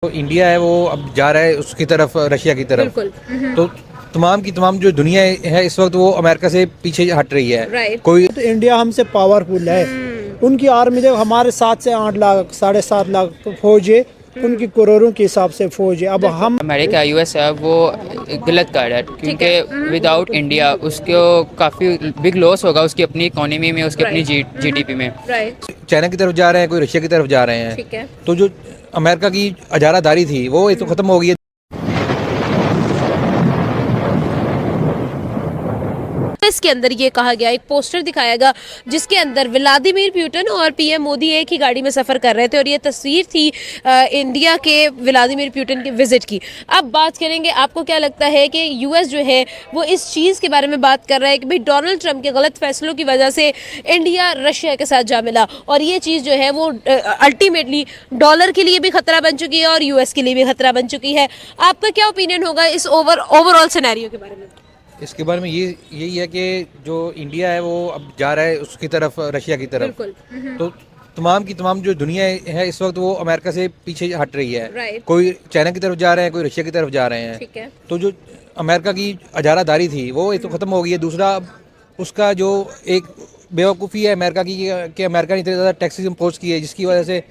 तो इंडिया है वो अब जा रहा है उसकी तरफ, रशिया की तरफ। बिल्कुल। तो तमाम की तमाम जो दुनिया है इस वक्त वो अमेरिका से पीछे हट रही है। राइट। कोई तो इंडिया हमसे पावरफुल है। उनकी आर्मी देखो, हमारे 7 से 8 लाख 7.5 लाख फौज है, उनकी करोड़ों के हिसाब से फौज है। अब हम अमेरिका यूएस है वो गलत कर रहा है, क्योंकि विदाउट इंडिया उसको काफ़ी बिग लॉस होगा उसकी अपनी इकोनॉमी में, उसकी अपनी जीडीपी में। राइट। चाइना की तरफ जा रहे हैं, कोई रशिया की तरफ जा रहे हैं। ठीक है। तो जो अमेरिका की अजारादारी थी वो तो खत्म हो गई है। इसके अंदर ये कहा गया, एक पोस्टर दिखाया गया जिसके अंदर व्लादिमीर पुतिन और पीएम मोदी एक ही गाड़ी में सफर कर रहे थे और ये तस्वीर थी इंडिया के व्लादिमीर पुतिन के विजिट की। अब बात करेंगे, आपको क्या लगता है कि यूएस जो है वो इस चीज़ के बारे में बात कर रहा है कि भाई डोनाल्ड ट्रंप के गलत फैसलों की वजह से इंडिया रशिया के साथ जा मिला और ये चीज़ जो है वो अल्टीमेटली डॉलर के लिए भी खतरा बन चुकी है और यूएस के लिए भी खतरा बन चुकी है। आपका क्या ओपिनियन होगा इस ओवरऑल सिनेरियो के बारे में? इसके बारे में यही है कि जो इंडिया है वो अब जा रहा है उसकी तरफ, रशिया की तरफ। बिल्कुल। तो तमाम की तमाम जो दुनिया है इस वक्त वो अमेरिका से पीछे हट रही है। राइट। कोई चाइना की तरफ जा रहे हैं, कोई रशिया की तरफ जा रहे हैं। ठीक है। तो जो अमेरिका की अजारादारी थी वो तो खत्म हो गई है। दूसरा उसका जो एक बेवकूफ़ी है अमेरिका की कि अमेरिका ने इतने ज़्यादा टैक्सेस इम्पोज किए जिसकी वजह से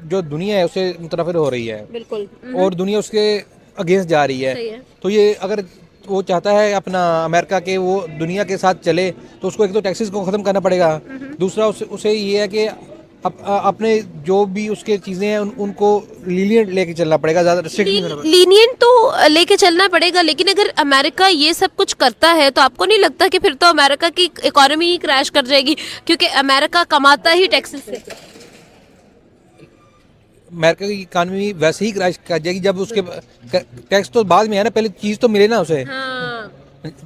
जो दुनिया है उससे मुतनफ़िर हो रही है। बिल्कुल। और दुनिया उसके अगेंस्ट जा रही सही है। है। तो ये अगर वो चाहता है अपना अमेरिका के वो दुनिया के साथ चले तो उसको एक तो टैक्सेस को ख़त्म करना पड़ेगा। दूसरा उसे ये है कि अपने जो भी उसके चीज़ें हैं उनको लीनियंट लेके चलना पड़ेगा, ज़्यादा रिस्ट्रिक्ट नहीं होना पड़ेगा। लीनियंट तो लेके चलना पड़ेगा, लेकिन अगर अमेरिका ये सब कुछ करता है तो आपको नहीं लगता कि फिर तो अमेरिका की इकोनॉमी ही क्रैश कर जाएगी, क्योंकि अमेरिका कमाता ही टैक्सेस से। अमेरिका की इकानमी वैसे ही क्रैश कर जाएगी जब उसके टैक्स तो बाद में है ना, पहले चीज़ तो मिले ना उसे। हाँ।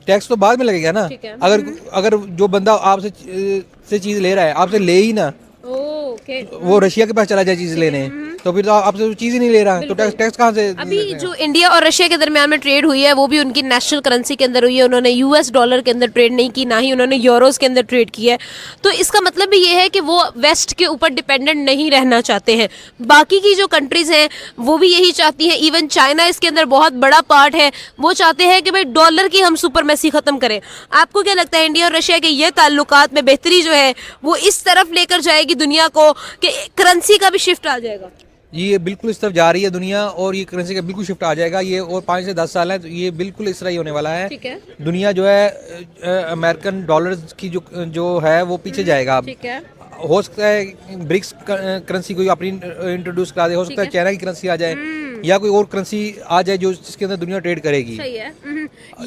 टैक्स तो बाद में लगेगा ना। ठीक है। अगर जो बंदा आपसे से चीज़ ले रहा है, आपसे ले ही ना, ओके। वो रशिया के पास चला जाए चीज़ लेने, तो फिर तो आपसे वो चीज़ ही नहीं ले रहा, तो टैक्स कहाँ से? अभी जो इंडिया और रशिया के दरमियान में ट्रेड हुई है वो भी उनकी नेशनल करेंसी के अंदर हुई है। उन्होंने यूएस डॉलर के अंदर ट्रेड नहीं की, ना ही उन्होंने यूरोस के अंदर ट्रेड की है। तो इसका मतलब भी ये है कि वो वेस्ट के ऊपर डिपेंडेंट नहीं रहना चाहते हैं। बाकी की जो कंट्रीज हैं वो भी यही चाहती हैं, इवन चाइना इसके अंदर बहुत बड़ा पार्ट है। वो चाहते हैं कि भाई डॉलर की हम सुपरमेसी खत्म करें। आपको क्या लगता है इंडिया और रशिया के ये ताल्लुकात में बेहतरी जो है वो इस तरफ लेकर जाएगी दुनिया को कि करेंसी का भी शिफ्ट आ जाएगा? ये बिल्कुल इस तरफ जा रही है दुनिया और ये करेंसी का बिल्कुल शिफ्ट आ जाएगा। ये और 5 से 10 साल है तो ये बिल्कुल इस तरह ही होने वाला है। ठीक है। दुनिया जो है अमेरिकन डॉलर्स की जो है वो पीछे जाएगा। ठीक है। हो सकता है ब्रिक्स करेंसी कोई अपनी इंट्रोड्यूस करा दे, हो सकता है चाइना की करेंसी आ जाए या कोई और करेंसी आ जाए जो जिसके अंदर दुनिया ट्रेड करेगी। सही है।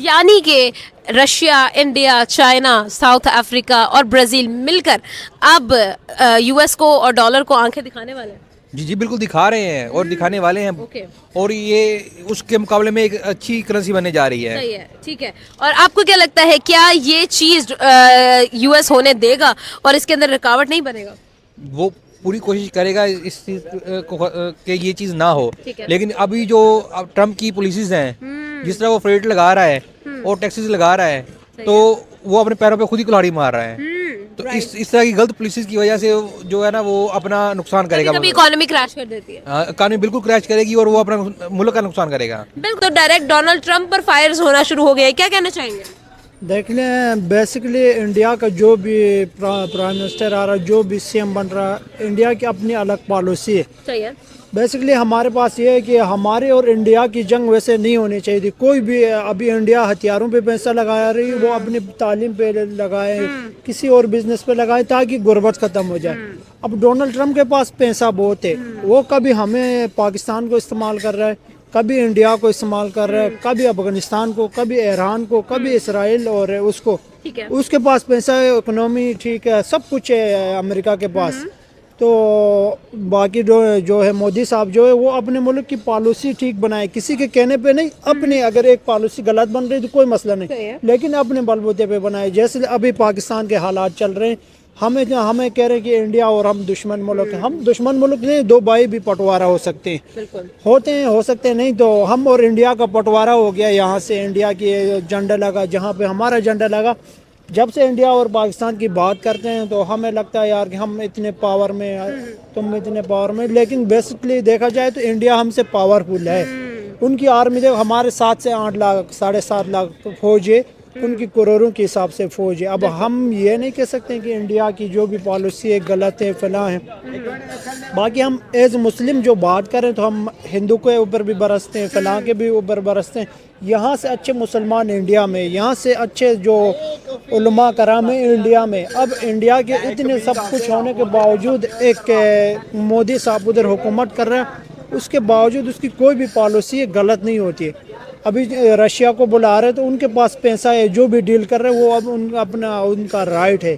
यानी कि Russia, India, China, south Africa और ब्राजील मिलकर अब यूएस को और डॉलर को आंखें दिखाने वाले हैं। जी बिल्कुल दिखा रहे हैं और दिखाने वाले हैं। ओके। और ये उसके मुकाबले में एक अच्छी करेंसी बनने जा रही है। सही है। ठीक है। और आपको क्या लगता है, क्या ये चीज यूएस होने देगा और इसके अंदर रुकावट नहीं बनेगा? वो पूरी कोशिश करेगा इस चीज कि ये चीज ना हो। ठीक है। लेकिन अभी जो ट्रम्प की पॉलिसीज हैं, जिस तरह वो फ्रेट लगा रहा है और टैक्सेस लगा रहा है, तो वो अपने पैरों पे खुद ही कुल्हाड़ी मार रहा है। तो इस तरह की गलत पॉलिसीज की वजह से जो है ना वो अपना नुकसान करेगा। कभी इकोनॉमी क्रैश कर देती है। इकोनॉमी बिल्कुल क्रैश करेगी और वो अपना मुल्क का नुकसान करेगा। बिल्कुल। तो डायरेक्ट डोनाल्ड ट्रंप पर फायर्स होना शुरू हो गया, क्या कहना चाहेंगे? देख लें, बेसिकली इंडिया का जो भी प्राइम मिनिस्टर आ रहा है, जो भी सीएम बन रहा है, इंडिया की अपनी अलग पॉलिसी है। सही है। बेसिकली हमारे पास ये है कि हमारे और इंडिया की जंग वैसे नहीं होनी चाहिए थी। कोई भी अभी इंडिया हथियारों पे पैसा लगा रही है, वो अपनी तालीम पे लगाए, किसी और बिजनेस पे लगाए ताकि गुर्बत खत्म हो जाए। अब डोनाल्ड ट्रंप के पास पैसा बहुत है, वो कभी हमें पाकिस्तान को इस्तेमाल कर रहा है, कभी इंडिया को इस्तेमाल कर रहा है, कभी अफगानिस्तान को, कभी ईरान को, कभी इसराइल और उसको। ठीक है। उसके पास पैसा है, इकोनॉमी ठीक है, सब कुछ है अमेरिका के पास। तो बाकी जो है मोदी साहब जो है वो अपने मुल्क की पॉलिसी ठीक बनाए, किसी के कहने पे नहीं, अपने अगर एक पॉलिसी गलत बन रही तो कोई मसला नहीं, लेकिन अपने बलबूते पे बनाए। जैसे अभी पाकिस्तान के हालात चल रहे हैं, हमें कह रहे हैं कि इंडिया और हम दुश्मन मुल्क हैं। हम दुश्मन मुल्क नहीं, दो भाई भी पटवारा हो सकते हैं। बिल्कुल। होते हैं, हो सकते हैं नहीं, तो हम और इंडिया का पटवारा हो गया। यहाँ से इंडिया की झंडा लगा, जहाँ पे हमारा झंडा लगा जब से इंडिया और पाकिस्तान की बात करते हैं तो हमें लगता है यार कि हम इतने पावर में हैं, तुम इतने पावर में, लेकिन बेसिकली देखा जाए तो इंडिया हमसे पावरफुल है। उनकी आर्मी देखो, हमारे 7 से 8 लाख 7.5 लाख फौज है, उनकी करोड़ों के हिसाब से फौज है। अब हम ये नहीं कह सकते कि इंडिया की जो भी पॉलिसी है गलत है, फला है। बाकी हम एज मुस्लिम जो बात करें तो हम हिंदू के ऊपर भी बरसते हैं, फला के भी ऊपर बरसते हैं। यहाँ से अच्छे मुसलमान इंडिया में, यहाँ से अच्छे जो उलमा कराम है इंडिया में। अब इंडिया के इतने सब कुछ होने के बावजूद एक मोदी साहब उधर हुकूमत कर रहे हैं, उसके बावजूद उसकी कोई भी पॉलिसी गलत नहीं होती है। अभी रशिया को बुला रहे तो उनके पास पैसा है, जो भी डील कर रहे हैं वो अब उनका राइट है।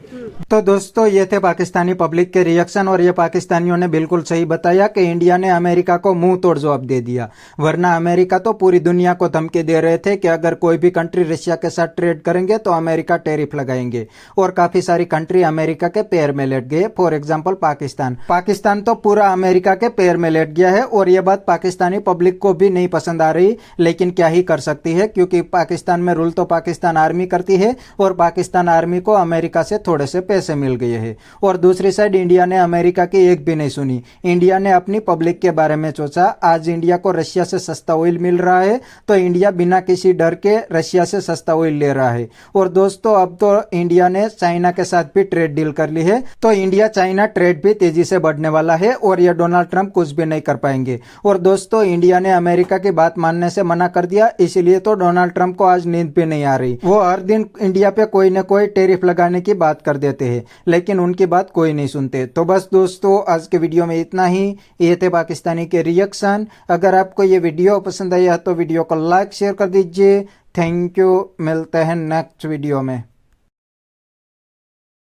तो दोस्तों ये थे पाकिस्तानी पब्लिक के रिएक्शन, और ये पाकिस्तानियों ने बिल्कुल सही बताया कि इंडिया ने अमेरिका को मुंह तोड़ जवाब दे दिया। वरना अमेरिका तो पूरी दुनिया को धमकी दे रहे थे कि अगर कोई भी कंट्री रशिया के साथ ट्रेड करेंगे तो अमेरिका टैरिफ लगाएंगे, और काफी सारी कंट्री अमेरिका के पैर में लेट गए। फॉर एग्जाम्पल पाकिस्तान तो पूरा अमेरिका के पैर में लेट गया है, और ये बात पाकिस्तानी पब्लिक को भी नहीं पसंद आ रही, लेकिन क्या ही कर सकती है, क्योंकि पाकिस्तान में रूल तो पाकिस्तान आर्मी करती है, और पाकिस्तान आर्मी को अमेरिका से थोड़े से पैसे मिल गए हैं। और दूसरी साइड इंडिया ने अमेरिका की एक भी नहीं सुनी। इंडिया ने अपनी पब्लिक के बारे में सोचा। आज इंडिया को रशिया से सस्ता ऑयल मिल रहा है तो इंडिया बिना किसी डर के रशिया से सस्ता ऑयल ले रहा है। और दोस्तों अब तो इंडिया ने चाइना के साथ भी ट्रेड डील कर ली है, तो इंडिया चाइना ट्रेड भी तेजी से बढ़ने वाला है, और ये डोनाल्ड ट्रंप कुछ भी नहीं कर पाएंगे। और दोस्तों इंडिया ने अमेरिका की बात मानने से मना कर दिया, इसीलिए तो डोनाल्ड ट्रंप को आज नींद भी नहीं आ रही। वो हर दिन इंडिया पे कोई न कोई टैरिफ लगाने की बात कर देते हैं, लेकिन उनकी बात कोई नहीं सुनते। तो बस दोस्तों आज के वीडियो में इतना ही। ये थे पाकिस्तानी के रिएक्शन। अगर आपको ये वीडियो पसंद आया तो वीडियो को लाइक शेयर कर दीजिए। थैंक यू, मिलते हैं नेक्स्ट वीडियो में।